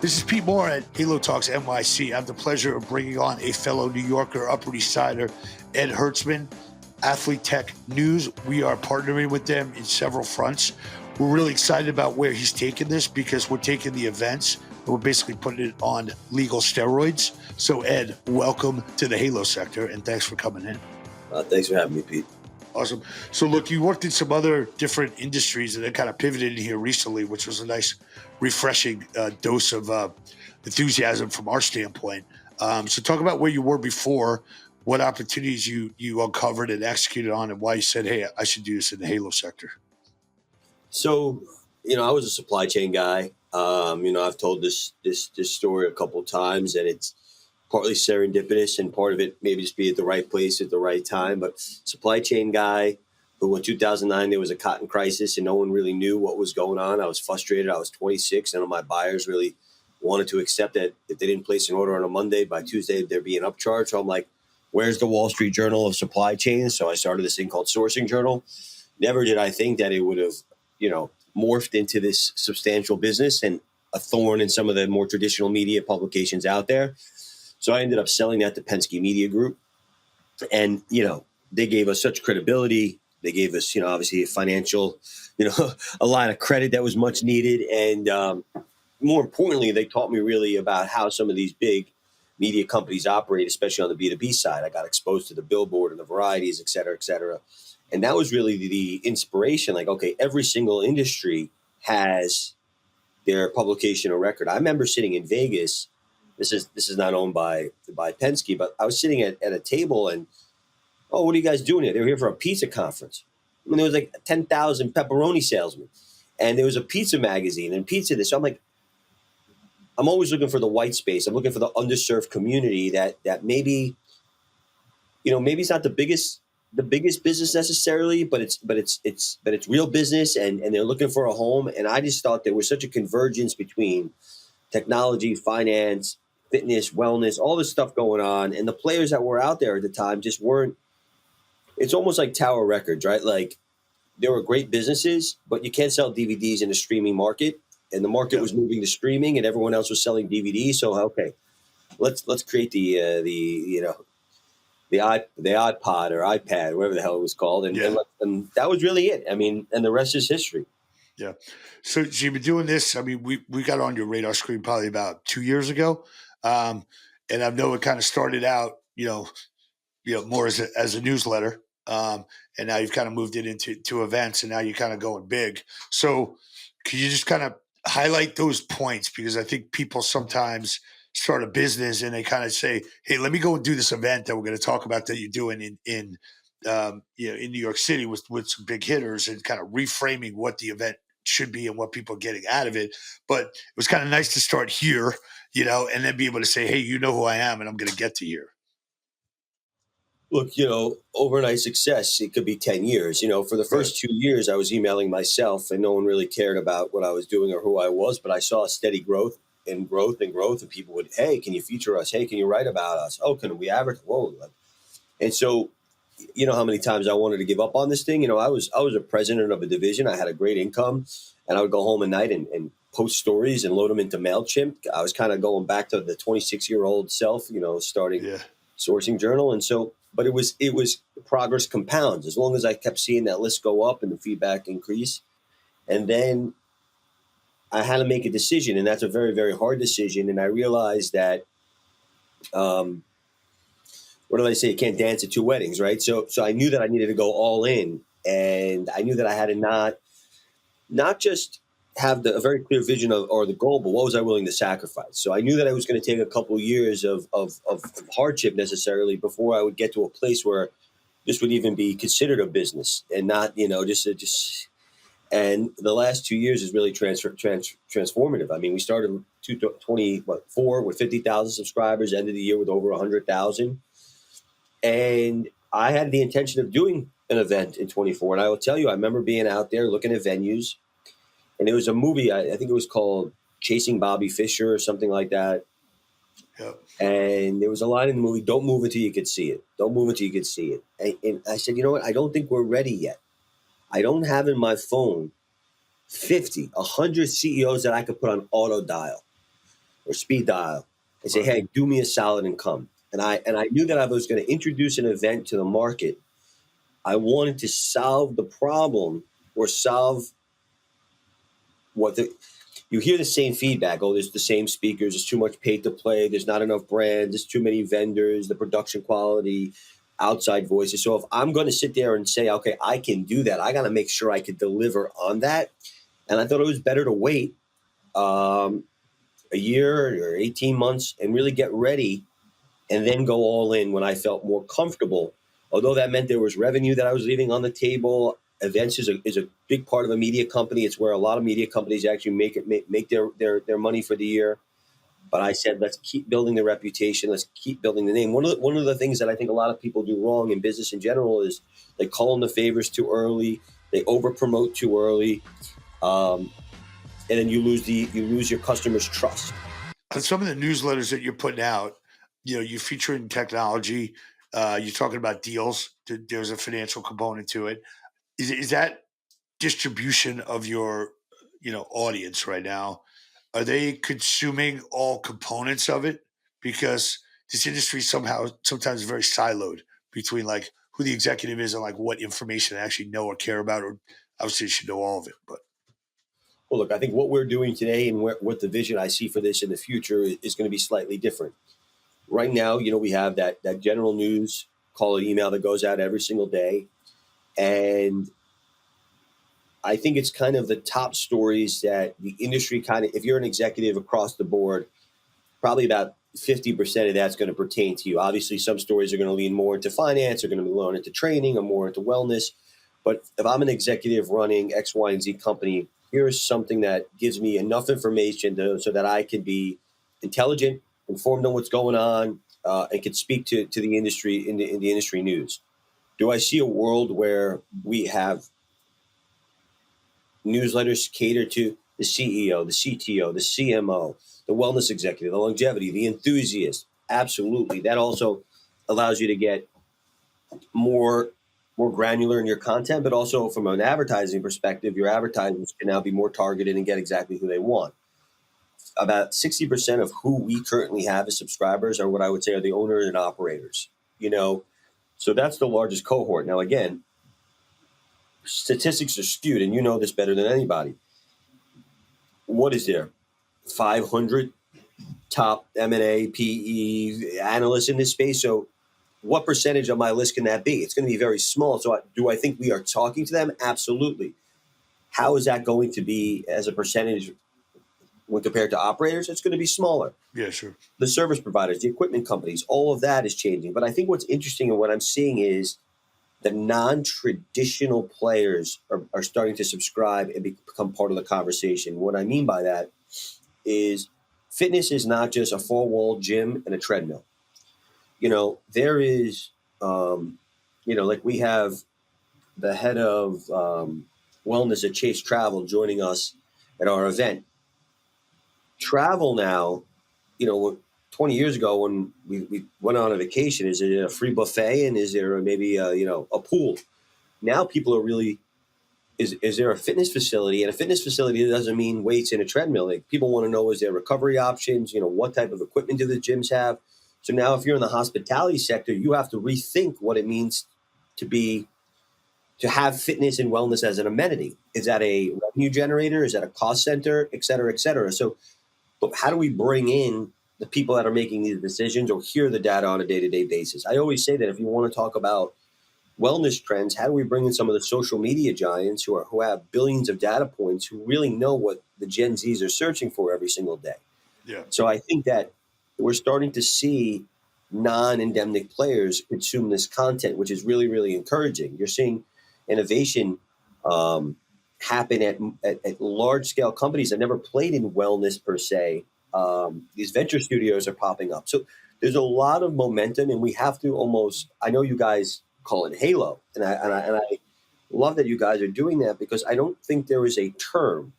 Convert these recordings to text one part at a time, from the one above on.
This is Pete Moore at Halo Talks NYC. I have the pleasure of bringing on a fellow New Yorker, Upper East Sider, Ed Hertzman, Athletech News. We are partnering with them in several fronts. We're really excited about where he's taking this because we're taking the events and we're basically putting it on legal steroids. So, Ed, welcome to the Halo sector, and thanks for coming in. Thanks for having me, Pete. Awesome. So, look, you worked in some other different industries and then kind of pivoted in here recently, which was a nice, refreshing dose of enthusiasm from our standpoint. So, talk about where you were before, what opportunities you uncovered and executed on, and why you said, hey, I should do this in the Halo sector. So, I was a supply chain guy. I've told this story a couple of times, and it's partly serendipitous and part of it maybe just be at the right place at the right time. But supply chain guy who in 2009, there was a cotton crisis and no one really knew what was going on. I was frustrated. I was 26. None of my buyers really wanted to accept that if they didn't place an order on a Monday, by Tuesday, there'd be an upcharge. So I'm like, where's the Wall Street Journal of supply chain? So I started this thing called Sourcing Journal. Never did I think that it would have, morphed into this substantial business and a thorn in some of the more traditional media publications out there. So I ended up selling that to Penske Media Group. And, they gave us such credibility. They gave us, obviously a financial, a line of credit that was much needed. And more importantly, they taught me really about how some of these big media companies operate, especially on the B2B side. I got exposed to the billboard and the varieties, et cetera, et cetera. And that was really the inspiration. Like, okay, every single industry has their publication or record. I remember sitting in Vegas. This is not owned by Penske, but I was sitting at a table and, oh, what are you guys doing here? They were here for a pizza conference. I mean, there was like 10,000 pepperoni salesmen, and there was a pizza magazine and pizza this. So I'm like, I'm always looking for the white space. I'm looking for the underserved community that maybe, maybe it's not the biggest business necessarily, but it's real business, and they're looking for a home. And I just thought there was such a convergence between technology, finance, fitness, wellness, all this stuff going on. And the players that were out there at the time just weren't. It's almost like Tower Records, right? Like there were great businesses, but you can't sell DVDs in the streaming market. And the market was moving to streaming, and everyone else was selling DVDs. So okay, let's create the iPod or iPad, whatever the hell it was called, and that was really it. I mean, and the rest is history. Yeah. So you've been doing this. I mean, we got on your radar screen probably about 2 years ago, and I know it kind of started out, more as a newsletter, and now you've kind of moved it into events, and now you're kind of going big. So, can you just kind of highlight those points, because I think people sometimes start a business and they kind of say, "Hey, let me go and do this event that we're going to talk about that you're doing in New York City with some big hitters," and kind of reframing what the event should be and what people are getting out of it. But it was kind of nice to start here, and then be able to say, "Hey, you know who I am, and I'm going to get to here." Look, overnight success, it could be 10 years. For the first 2 years, I was emailing myself and no one really cared about what I was doing or who I was, but I saw steady growth and growth and growth. And people would, hey, can you feature us? Hey, can you write about us? Oh, can we advertise? Whoa. And so, how many times I wanted to give up on this thing? I was a president of a division. I had a great income, and I would go home at night and post stories and load them into MailChimp. I was kind of going back to the 26-year-old self, starting Sourcing Journal. And so, but it was progress compounds as long as I kept seeing that list go up and the feedback increase. And then I had to make a decision, and that's a very, very hard decision. And I realized that, what do I say? You can't dance at two weddings, right? So I knew that I needed to go all in, and I knew that I had to not just have a very clear vision or the goal, but what was I willing to sacrifice? So I knew that I was going to take a couple of years of hardship necessarily before I would get to a place where this would even be considered a business and not, just. And the last 2 years is really transformative. I mean, we started 2024 with 50,000 subscribers, ended the year with over 100,000. And I had the intention of doing an event in 24. And I will tell you, I remember being out there looking at venues, and there was a movie, I think it was called Chasing Bobby Fischer or something like that. Yep. And there was a line in the movie, don't move until you can see it. Don't move until you can see it. And I said, you know what? I don't think we're ready yet. I don't have in my phone 50, 100 CEOs that I could put on auto dial. or speed dial and say, hey, do me a solid and come. And I knew that I was going to introduce an event to the market. I wanted to solve the problem or solve what you hear the same feedback. Oh, there's the same speakers. There's too much pay to play. There's not enough brands. There's too many vendors, the production quality, outside voices. So if I'm going to sit there and say, okay, I can do that, I got to make sure I could deliver on that. And I thought it was better to wait a year or 18 months and really get ready and then go all in when I felt more comfortable. Although that meant there was revenue that I was leaving on the table. Events is a big part of a media company. It's where a lot of media companies actually make their money for the year. But I said, let's keep building the reputation. Let's keep building the name. One of the things that I think a lot of people do wrong in business in general is they call in the favors too early. They over promote too early, and then you lose your customers' trust. On some of the newsletters that you're putting out, you're featuring technology. You're talking about deals. There's a financial component to it. Is that distribution of your audience right now? Are they consuming all components of it? Because this industry sometimes very siloed between like who the executive is and like what information they actually know or care about, or obviously you should know all of it. But Well, look, I think what we're doing today and what the vision I see for this in the future is going to be slightly different. Right now, we have that general news call or email that goes out every single day. And I think it's kind of the top stories that the industry if you're an executive across the board, probably about 50% of that's going to pertain to you. Obviously, some stories are going to lean more into finance, are going to be more into training, or more into wellness. But if I'm an executive running X, Y, and Z company, here's something that gives me enough information so that I can be intelligent, informed on what's going on, and can speak to the industry in the industry news. Do I see a world where we have newsletters cater to the CEO, the CTO, the CMO, the wellness executive, the longevity, the enthusiast? Absolutely. That also allows you to get more granular in your content, but also from an advertising perspective, your advertisers can now be more targeted and get exactly who they want. About 60% of who we currently have as subscribers are what I would say are the owners and operators. So that's the largest cohort. Now, again, statistics are skewed, and you know this better than anybody. What is there? 500 top M&A, PE analysts in this space. So what percentage of my list can that be? It's going to be very small. So do I think we are talking to them? Absolutely. How is that going to be as a percentage when compared to operators? It's going to be smaller. Yeah, sure. The service providers, the equipment companies, all of that is changing. But I think what's interesting and what I'm seeing is the non-traditional players are starting to subscribe and become part of the conversation. What I mean by that is fitness is not just a four-wall gym and a treadmill. There is, like we have the head of wellness at Chase Travel joining us at our event. Travel now, 20 years ago when we went on a vacation, is it a free buffet and is there maybe a pool? Now people are really, is there a fitness facility? And a fitness facility doesn't mean weights and a treadmill. Like, people want to know, is there recovery options? What type of equipment do the gyms have? So now if you're in the hospitality sector, you have to rethink what it means to have fitness and wellness as an amenity. Is that a revenue generator? Is that a cost center, et cetera, et cetera? So, but how do we bring in the people that are making these decisions or hear the data on a day-to-day basis? I always say that if you want to talk about wellness trends, how do we bring in some of the social media giants who have billions of data points, who really know what the Gen Zs are searching for every single day? Yeah. So I think that we're starting to see non-endemic players consume this content, which is really, really encouraging. You're seeing innovation happen at large-scale companies that never played in wellness per se. These venture studios are popping up. So there's a lot of momentum, and we have to almost – I know you guys call it Halo, and I love that you guys are doing that, because I don't think there is a term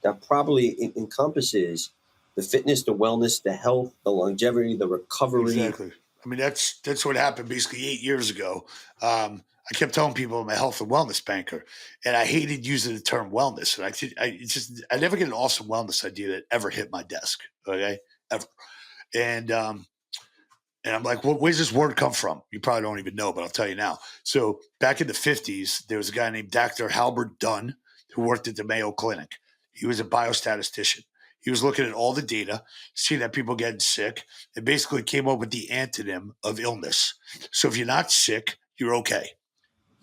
that probably encompasses the fitness, the wellness, the health, the longevity, the recovery, Exactly. I mean, that's what happened basically 8 years ago. I kept telling people I'm a health and wellness banker, and I hated using the term wellness. And I never get an awesome wellness idea that ever hit my desk. Okay, ever. And and I'm like, well, where's this word come from? You probably don't even know, but I'll tell you now. So back in the 50s, there was a guy named Dr. Halbert Dunn who worked at the Mayo Clinic. He was a biostatistician. He was looking at all the data, seeing that people getting sick, and basically came up with the antonym of illness. So if you're not sick, you're okay.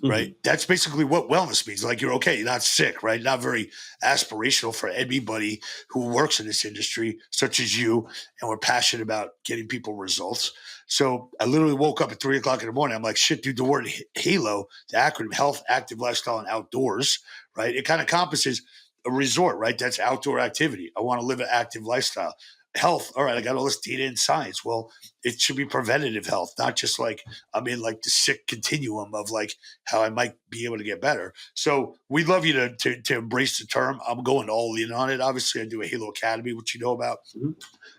Right. That's basically what wellness means. Like you're okay. You're not sick, right? Not very aspirational for anybody who works in this industry, such as you. And we're passionate about getting people results. So I literally woke up at 3 o'clock in the morning. I'm like, shit, dude, the word HALO, the acronym health, active lifestyle, and outdoors, right? It kind of encompasses a resort, right? That's outdoor activity. I want to live an active lifestyle. Health. All right. I got all this data and science. Well, it should be preventative health, not just like I'm in like the sick continuum of like how I might be able to get better. So we'd love you to embrace the term. I'm going all in on it. Obviously, I do a Halo Academy, which you know about. Mm-hmm.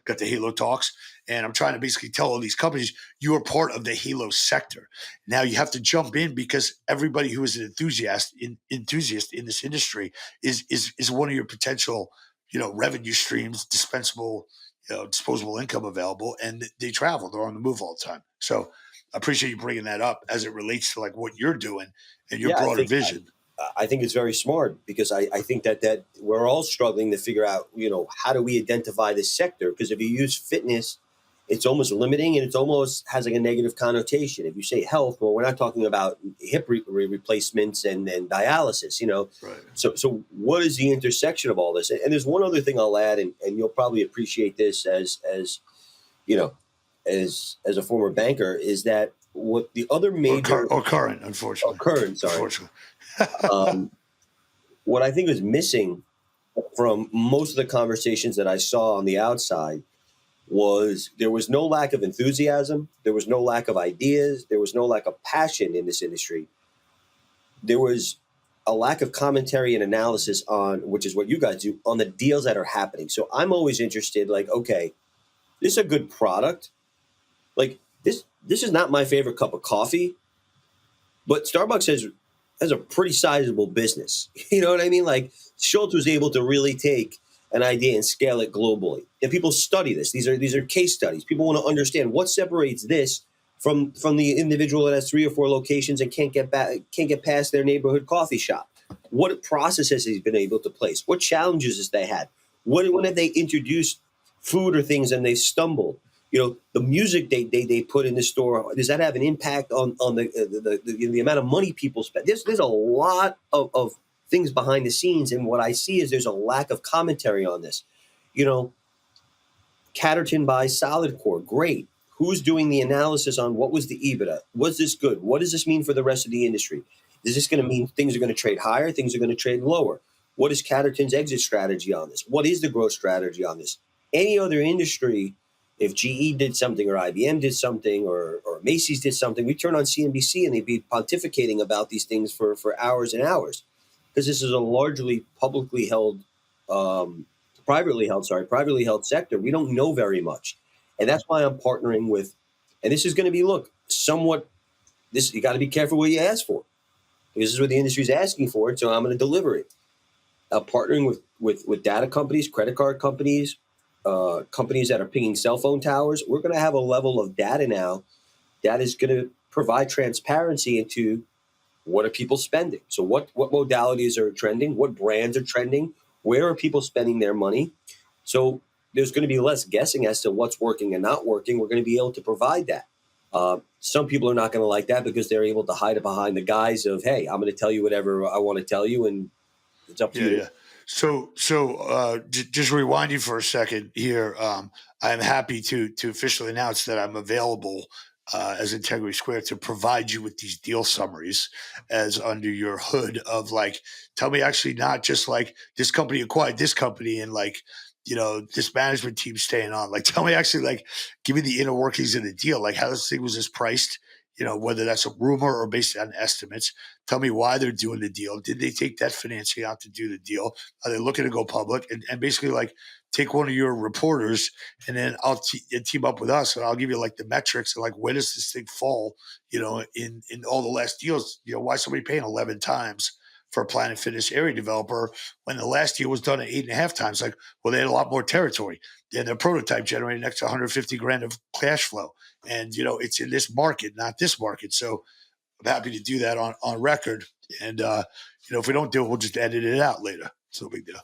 Got the Halo Talks. And I'm trying to basically tell all these companies, you are part of the Halo sector. Now you have to jump in because everybody who is an enthusiast in this industry is one of your potential, revenue streams, dispensable, disposable income available, and they travel. They're on the move all the time. So I appreciate you bringing that up as it relates to like what you're doing and your Yeah, broader vision. I think it's very smart because I think that we're all struggling to figure out, how do we identify this sector? Because if you use fitness, it's almost limiting and it's almost has like a negative connotation. If you say health, well, we're not talking about hip replacements and dialysis, Right. So what is the intersection of all this? And there's one other thing I'll add, and you'll probably appreciate this as you know, as a former banker, is that what the other major Or current, unfortunately. current, sorry, Unfortunately. what I think is missing from most of the conversations that I saw on the outside was there was no lack of enthusiasm, there was no lack of ideas, there was no lack of passion in this industry. There was a lack of commentary and analysis on, which is what you guys do, on the deals that are happening. So I'm always interested, like, okay, this is a good product. Like this is not my favorite cup of coffee, but Starbucks has a pretty sizable business. You know what I mean? Like Schultz was able to really take an idea and scale it globally. And people study this. These are case studies. People want to understand what separates this from the individual that has 3 or 4 locations and can't get past their neighborhood coffee shop. What processes he's been able to place? What challenges has they had? When have they introduced food or things and they stumbled? The music they put in the store, does that have an impact on the amount of money people spend? There's a lot of things behind the scenes, and what I see is there's a lack of commentary on this. Catterton buys Solid Core, great. Who's doing the analysis on what was the EBITDA? Was this good? What does this mean for the rest of the industry? Is this going to mean things are going to trade higher? Things are going to trade lower? What is Catterton's exit strategy on this? What is the growth strategy on this? Any other industry, if GE did something or IBM did something or Macy's did something, we turn on CNBC and they'd be pontificating about these things for hours and hours. Because this is a largely privately held sector. We don't know very much. And that's why I'm partnering with, and this is going to be, you got to be careful what you ask for. This is what the industry is asking for, so I'm going to deliver it. Partnering with data companies, credit card companies, companies that are pinging cell phone towers. We're going to have a level of data now that is going to provide transparency into what are people spending. So what modalities are trending? What brands are trending? Where are people spending their money? So there's going to be less guessing as to what's working and not working. We're going to be able to provide that. Some people are not going to like that because they're able to hide it behind the guise of, hey, I'm going to tell you whatever I want to tell you, and it's up to you. Yeah. So just rewind you for a second here. I'm happy to officially announce that I'm available as Integrity Square to provide you with these deal summaries as under your hood of like, tell me actually not just like this company acquired this company and like, this management team staying on. Like, tell me actually like, give me the inner workings of the deal. Like how this thing was just priced, whether that's a rumor or based on estimates. Tell me why they're doing the deal. Did they take that financing out to do the deal? Are they looking to go public? And basically, like, take one of your reporters, and then I'll team up with us, and I'll give you like the metrics and like where does this thing fall, in all the last deals. Why is somebody paying 11 times for a Planet Fitness area developer when the last deal was done at 8.5 times? Like, well, they had a lot more territory, and their prototype generated next to 150 grand of cash flow. And it's in this market, not this market. So I'm happy to do that on record. And if we don't do it, we'll just edit it out later. It's no big deal.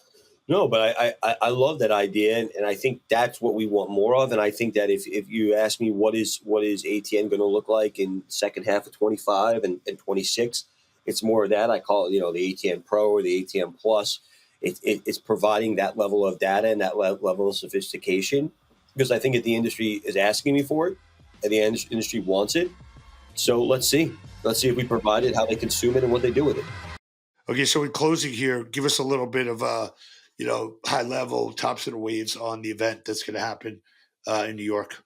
No, but I love that idea, and I think that's what we want more of. And I think that if you ask me what is ATN going to look like in second half of 25 and 26, it's more of that. I call it the ATN Pro or the ATN Plus. It's providing that level of data and that level of sophistication, because I think that the industry is asking me for it, and the industry wants it. So let's see if we provide it, how they consume it, and what they do with it. Okay, so in closing here, give us a little bit of high level tops and waves on the event that's going to happen in New York.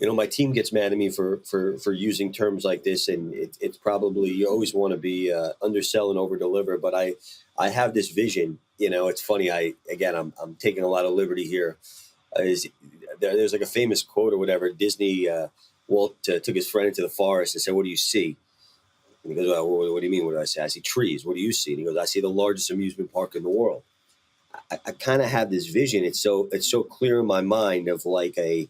My team gets mad at me for using terms like this, and it's probably, you always want to be undersell and over deliver. But I have this vision. It's funny. I'm taking a lot of liberty here. There's like a famous quote or whatever. Disney, Walt took his friend into the forest and said, "What do you see?" And he goes, "Well, what do you mean? What do I see?" "I see trees." "What do you see?" And he goes, "I see the largest amusement park in the world." I kind of have this vision. It's so clear in my mind of like a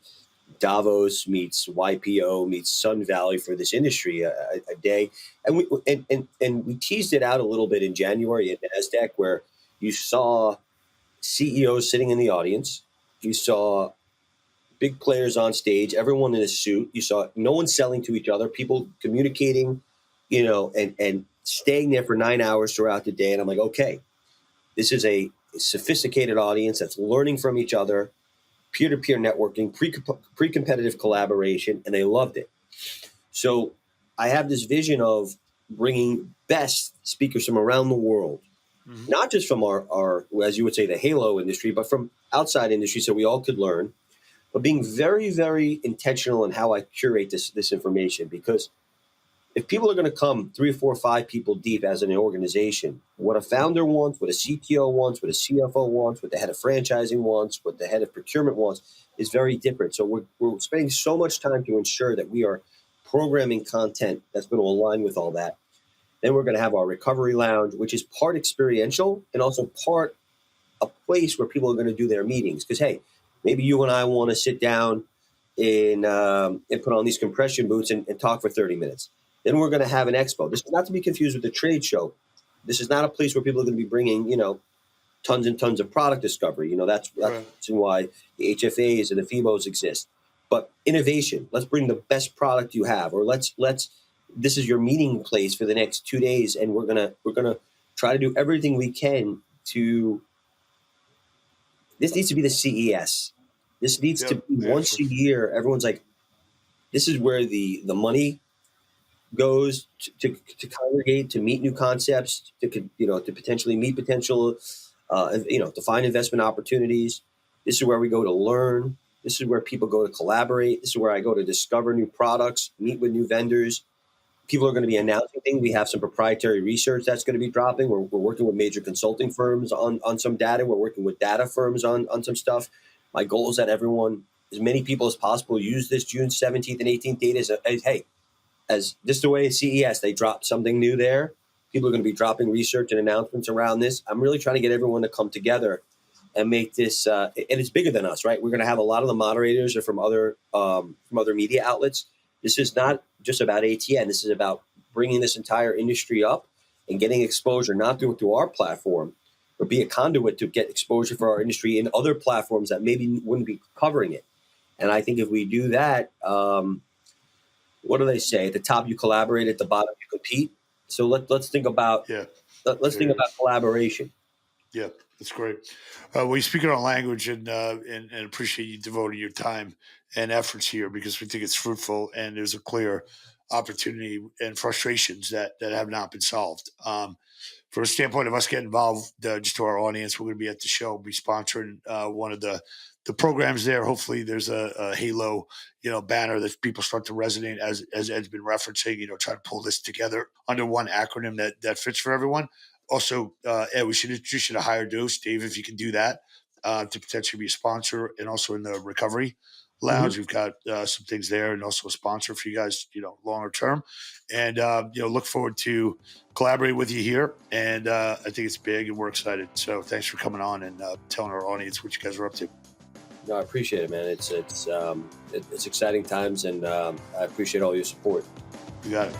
Davos meets YPO meets Sun Valley for this industry a day, and we teased it out a little bit in January at NASDAQ, where you saw CEOs sitting in the audience, you saw big players on stage, everyone in a suit, you saw no one selling to each other, people communicating, and staying there for 9 hours throughout the day, and I'm like, okay, this is a sophisticated audience that's learning from each other, peer-to-peer networking, pre-competitive collaboration, and they loved it. So I have this vision of bringing best speakers from around the world, not just from our, as you would say, the Halo industry, but from outside industry, so we all could learn, but being very, very intentional in how I curate this information. Because if people are going to come 3 or 4 or 5 people deep as an organization, what a founder wants, what a CTO wants, what a CFO wants, what the head of franchising wants, what the head of procurement wants is very different. So we're spending so much time to ensure that we are programming content that's going to align with all that. Then we're going to have our recovery lounge, which is part experiential and also part a place where people are going to do their meetings. Because, hey, maybe you and I want to sit down and put on these compression boots and talk for 30 minutes. Then we're going to have an expo. This is not to be confused with a trade show. This is not a place where people are going to be bringing, tons and tons of product discovery. That's Right. why the HFAs and the FIBOs exist. But innovation, let's bring the best product you have, or let's this is your meeting place for the next 2 days, and we're gonna try to do everything we can to. This needs to be the CES. This needs to be once a year. Everyone's like, this is where the money goes to congregate, to meet new concepts, to potentially meet potential, to find investment opportunities. This is where we go to learn. This is where people go to collaborate. This is where I go to discover new products, meet with new vendors. People are going to be announcing things. We have some proprietary research that's going to be dropping. We're working with major consulting firms on some data. We're working with data firms on some stuff. My goal is that everyone, as many people as possible, use this June 17th and 18th date as just the way at CES, they drop something new there. People are going to be dropping research and announcements around this. I'm really trying to get everyone to come together and make this, and it's bigger than us, right? We're going to have a lot of the moderators are from other media outlets. This is not just about ATN. This is about bringing this entire industry up and getting exposure, not through our platform, but be a conduit to get exposure for our industry in other platforms that maybe wouldn't be covering it. And I think if we do that, what do they say? At the top, you collaborate. At the bottom, you compete. So let's think about think about collaboration. Yeah, that's great. We speak our language and appreciate you devoting your time and efforts here because we think it's fruitful and there's a clear opportunity and frustrations that have not been solved. from a standpoint of us getting involved, just to our audience, we're going to be at the show, be sponsoring one of the programs there. Hopefully, there's a Halo, banner that people start to resonate as Ed's been referencing. Try to pull this together under one acronym that fits for everyone. Also, Ed, we should introduce you to Higher Dose, Dave, if you can do that to potentially be a sponsor, and also in the recovery lounge, we've got some things there, and also a sponsor for you guys, longer term. And look forward to collaborating with you here. And I think it's big, and we're excited. So thanks for coming on and telling our audience what you guys are up to. No, I appreciate it, man. It's exciting times, and I appreciate all your support. You got it.